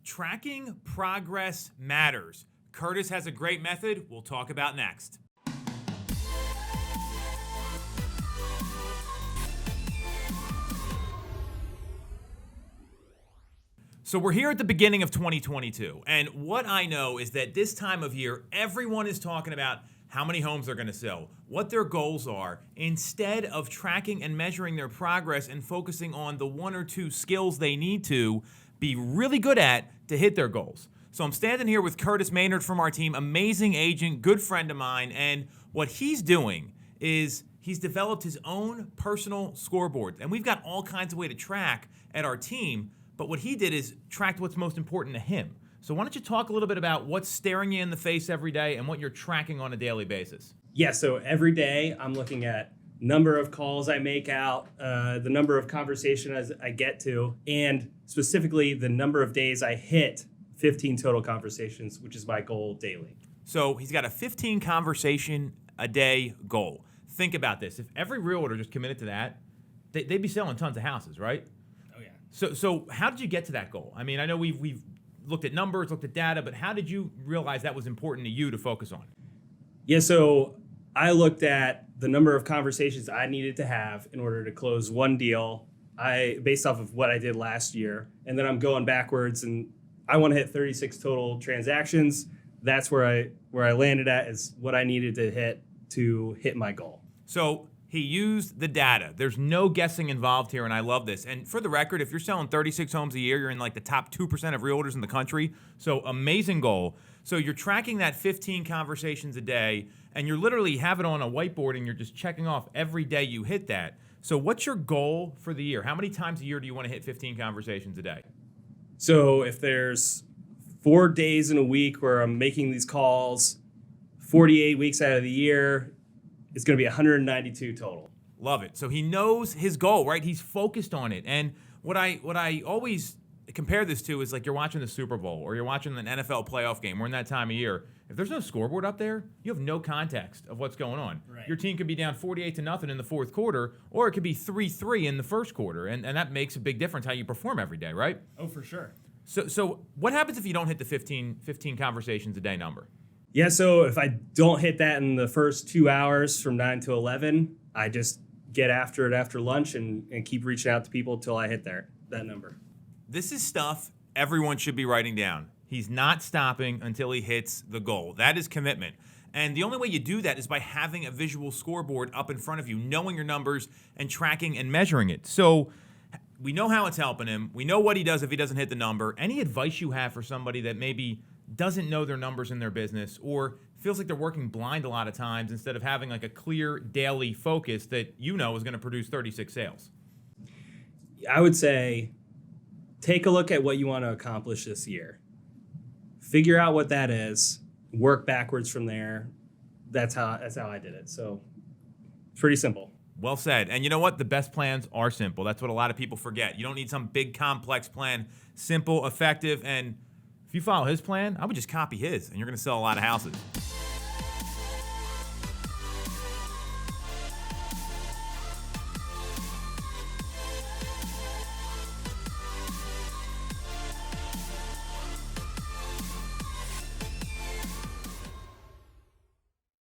Tracking progress matters. Kurtis has a great method we'll talk about next. So we're here at the beginning of 2022, and what I know is that this time of year, everyone is talking about how many homes they're going to sell, what their goals are, instead of tracking and measuring their progress and focusing on the one or two skills they need to be really good at to hit their goals. So I'm standing here with Kurtis Maynard from our team, amazing agent, good friend of mine, and what he's doing is he's developed his own personal scoreboard, and we've got all kinds of way to track at our team, but what he did is tracked what's most important to him. So why don't you talk a little bit about what's staring you in the face every day and what you're tracking on a daily basis? Yeah, so every day I'm looking at number of calls I make out, the number of conversations I get to, and specifically the number of days I hit 15 total conversations, which is my goal daily. So he's got a 15 conversation a day goal. Think about this. If every realtor just committed to that, they'd be selling tons of houses, right? Oh, yeah. So how did you get to that goal? I mean, I know we've looked at numbers, looked at data, but how did you realize that was important to you to focus on? Yeah, so I looked at the number of conversations I needed to have in order to close one deal, based off of what I did last year, and then I'm going backwards, and I want to hit 36 total transactions. That's where I landed at is what I needed to hit my goal. So he used the data. There's no guessing involved here, and I love this. And for the record, if you're selling 36 homes a year, you're in like the top 2% of realtors in the country. So amazing goal. So you're tracking that 15 conversations a day, and you're literally have it on a whiteboard, and you're just checking off every day you hit that. So what's your goal for the year? How many times a year do you want to hit 15 conversations a day? So if there's 4 days in a week where I'm making these calls, 48 weeks out of the year, it's going to be 192 total. Love it. So he knows his goal, right? He's focused on it. And what I always compare this to is like you're watching the Super Bowl or you're watching an NFL playoff game. We're in that time of year. If there's no scoreboard up there, you have no context of what's going on. Right. Your team could be down 48-0 in the fourth quarter, or it could be 3-3 in the first quarter. And that makes a big difference how you perform every day, right? Oh, for sure. So what happens if you don't hit the 15 conversations a day number? Yeah, so if I don't hit that in the first 2 hours from 9 to 11, I just get after it after lunch and keep reaching out to people until I hit that number. This is stuff everyone should be writing down. He's not stopping until he hits the goal. That is commitment. And the only way you do that is by having a visual scoreboard up in front of you, knowing your numbers and tracking and measuring it. So we know how it's helping him. We know what he does if he doesn't hit the number. Any advice you have for somebody that maybe doesn't know their numbers in their business or feels like they're working blind a lot of times instead of having like a clear daily focus that you know is going to produce 36 sales? I would say take a look at what you want to accomplish this year. Figure out what that is, work backwards from there. That's how I did it. So pretty simple. Well said. And you know what? The best plans are simple. That's what a lot of people forget. You don't need some big complex plan. Simple, effective, and if you follow his plan, I would just copy his, and you're going to sell a lot of houses.